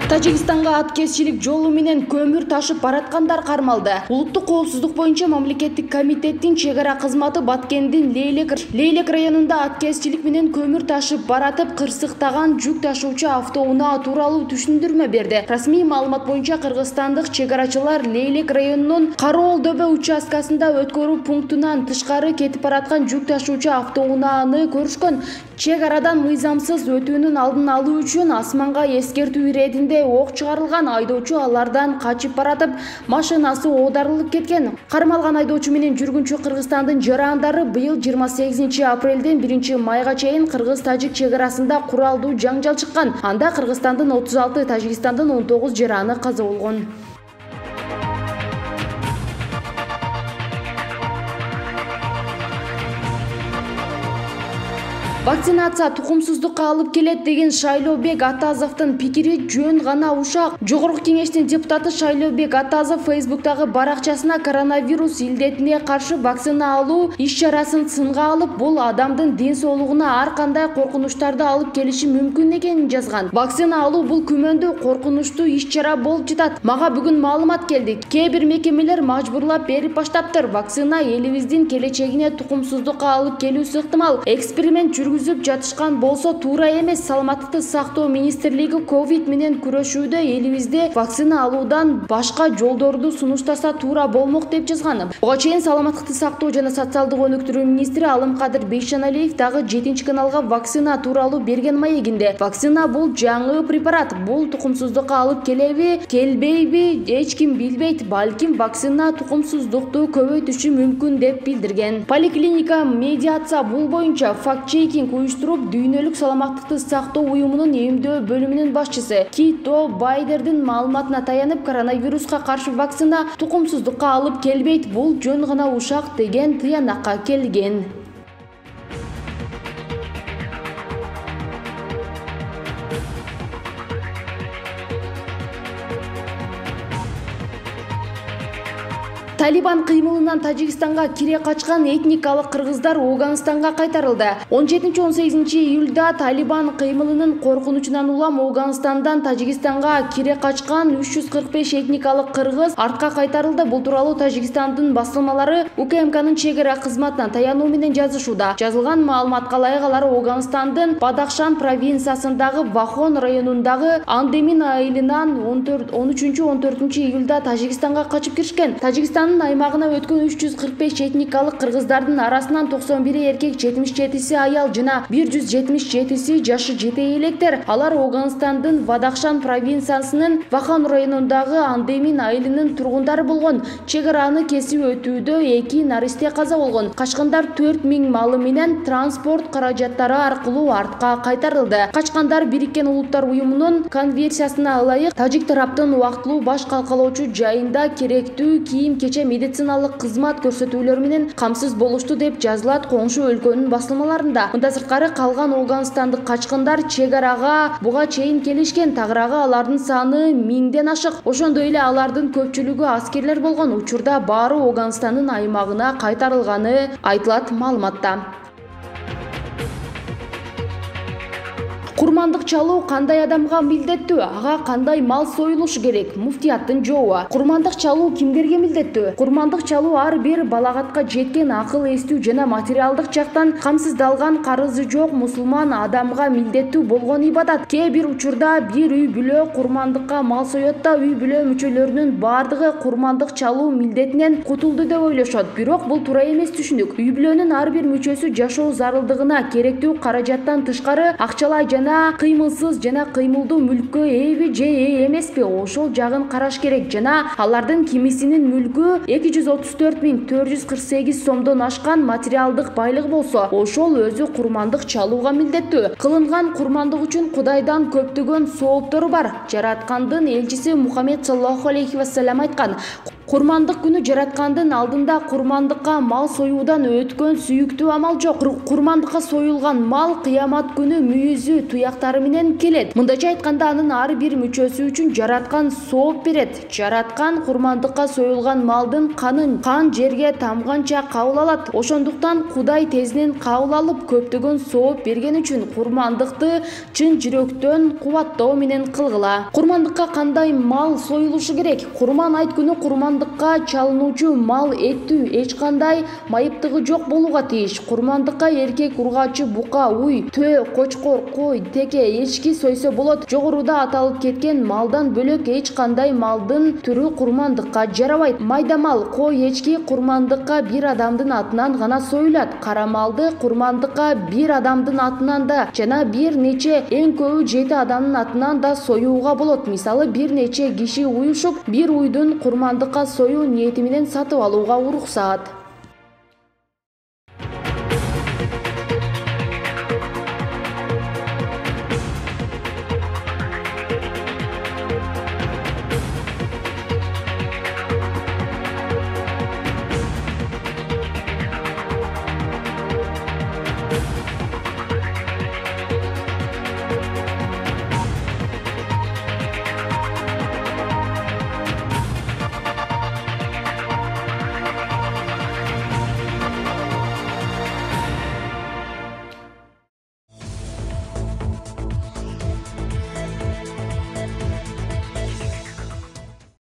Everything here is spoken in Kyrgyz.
Тажикстанга аткезчилик жолу менен көмүр ташып бараткандар кармалды. Улуттук коопсуздук боюнча мамлекеттик комитеттин чек ара кызматы Баткендин Лейлек районунда аткезчилик менен көмүр ташып баратып кырсыктаган жүк ташуучу автоунаа тууралуу түшүндүрмө берди. Расмий маалымат боюнча кыргызстандык чек арачылар Лейлек районунун Кароол дөбө участкасында өткөрүү пунктунан тышкары кетип бараткан жүк ташуучу автоунааны көрүшкөн. Чек арадан мыйзамсыз өтүүнүн алдын алуу үчүн асманга эскертүү иретинде ок чыгарылган. Айдоочу алардан качып баратып, машинасы оодарылып кеткен. Кармалган айдоочу менен жүргүнчү Кыргызстандын жарандары быйыл 28 апрелден 1 майга чейин кыргыз-тажик чек арасында куралдуу жаңжал чыккан. Анда Кыргызстандын 36, Тажикстандын 19 жараны каза болгон. Вакцинация тукумсуздукка алып келет деген Шайлообек Атазовдун пикири жөн гана ушак. Жогорку кеңештин депутаты Шайлообек Атазов Фейсбуктагы баракчасына коронавирус илдетине каршы вакцина алуу иш-чарасын сынга алып, бул адамдын ден соолугуна ар кандай коркунучтарды алып келиши мүмкүн экенин жазган. Вакцина алуу бул күмөндүү, коркунучтуу иш-чара болуп жатат. Мага бүгүн маалымат келди. Кээ бир мекемелер мажбурлап берип баштаптыр. Вакцина элибиздин келечегине тукумсуздукка алып келүүсү ыктымал. Эксперимент жүргүзүп жатышкан болсо туура эмес. Саламаттыкты сактоо министрлиги ковид менен күрөшүүдө элибизде вакцина алуудан башка жолдорду сунуштаса туура болмок деп жазган. Буга чейин Саламаттыкты сактоо жана социалдык өнүктүрүү министри Алымкадыр Бейшеналиев дагы 7 каналга вакцина тууралуу берген маегинде вакцина бул жаңы препарат, бул тукумсуздукка алып келеби, келбейби эч ким билбейт. Балким вакцина тукумсуздукту көбөйтүшү мүмкүн деп билдирген. Поликлиника медиация бул боюнча факт-чекинг уюштуруп, дүйнөлүк саламаттыкты сактоо уюмунун эмдөө бөлүмүнүн башчысы Кито Байдердин маалыматына таянып, коронавируска каршы вакцина тукумсуздукка алып келбейт, бул жөн гана ушак деген тыянакка келген. Талибан кыймылынан Тажикстанга кире качкан этникалык кыргыздар Афганистанга кайтарылды. 17-18 июлда Талибан кыймылынын коркунучунан улам Афганистандан Тажикстанга кире качкан 345 этникалык кыргыз артка кайтарылды. Бул тууралуу Тажикстандын басылмалары УКМКнын чек ара кызматына таянуу менен жазышууда. Жазылган маалыматка ылайык алар Афганистандын Бадахшан провинциясындагы Вахон районундагы Андемин айылынан 13-14 июлда Тажикстанга качып киришкен. Тажикстандын аймагына өткөн 345 этникалык кыргыздардын арасынан 91 эркек, 77 аял жана 177 жашы жете электер. Алар Афганистандын Бадахшан провинциясынын Вахан районундагы Андемин айылынын тургундары болгон. Чек араны кесип өтүүдө 2 наристе каза болгон. Качкандар 4000 малы менен транспорт каражаттары аркылуу артка кайтарылды. Качкандар Бириккен Улуттар уюмунун конвенциясына ылайык тажик тараптын убактылуу баш калкалоочу жайында керектүү кийим-кече медициналык кызмат көрсөтүүлөр менен камсыз болушту деп жазылат коңшу өлкөнүн басылмаларында. Мында сырткары калган афганистандык качкындар чек арага буга чейин келишкен. Тагыраагы алардын саны 1000ден ашык. Ошондой эле алардын көпчүлүгү аскерлер болгон. Учурда баары Афганистандын аймагына кайтарылганы айтылат маалыматта. Курмандык чалуу кандай адамга милдеттүү? Ага кандай мал союлушу керек? Муфтияттын жообу. Курмандык чалуу кимдерге милдеттүү? Курмандык чалуу ар бир балагатка жеткен, акыл эстүү жана материалдык жактан камсыздалган, карызы жок мусулман адамга милдеттүү болгон ибадат. Кээ бир учурда бир үй бүлө курмандыкка мал соёт да, үй бүлө мүчөлөрүнүн бардыгы курмандык чалуу милдетинен кутулду деп ойлошот. Бирок бул туура эмес түшүнүк. Үй бүлөнүн ар бир мүчөсү жашоо зарылдыгына керектүү каражаттан тышкары акчалай жана кыймылсыз жана кыймылдуу мүлккө ээби же ээ эмеспи, ошол жагын караш керек. Жана алардын кимисинин мүлкү 234.448 сомдон ашкан материалдык байлык болсо, ошол өзү курмандык чалууга милдеттүү. Кылынган курмандык үчүн Кудайдан көптөгөн сооптору бар. Жараткандын элчиси Мухаммед саллаллаху алейхи вассалам айткан: Курмандык күнү жараткандын алдында курмандыкка мал союудан өткөн сүйүктүү амал жок. Курмандыкка союлган мал кыямат күнү мүйүзү, туяктары менен келет. Мындайча айтканда анын ар бир мүчөсү үчүн жараткан сооп берет. Жараткан курмандыкка союлган малдын канын кан жерге тамганча кабыл алат. Ошондуктан Кудай тезинен кабыл алып, көптөгөн сооп берген үчүн курмандыкты чын жүрөктөн кубаттоо менен кылгыла. Курмандыкка кандай мал союлушу керек? Курман айт күнү курмандыкка чалынуучу мал эттүү эч кандай майыптыгы жок болууга тийиш. Курмандыкка эркек ургаачы бука, уй, төө, кочкор, кой, теке, эчки сойсо болот. Жогоруда аталып кеткен малдан бөлөк эч кандай малдын түрү курмандыкка жарабайт. Майда мал, кой, эчки курмандыкка бир адамдын атынан гана союлат. Кара малды курмандыкка бир адамдын атынан да жана бир нече, эң көбү 7 адамдын атынан да союуга болот. Мисалы, бир нече киши уюшуп, бир уйдун курмандыкка союу ниети менен сатып алууга уруксаат.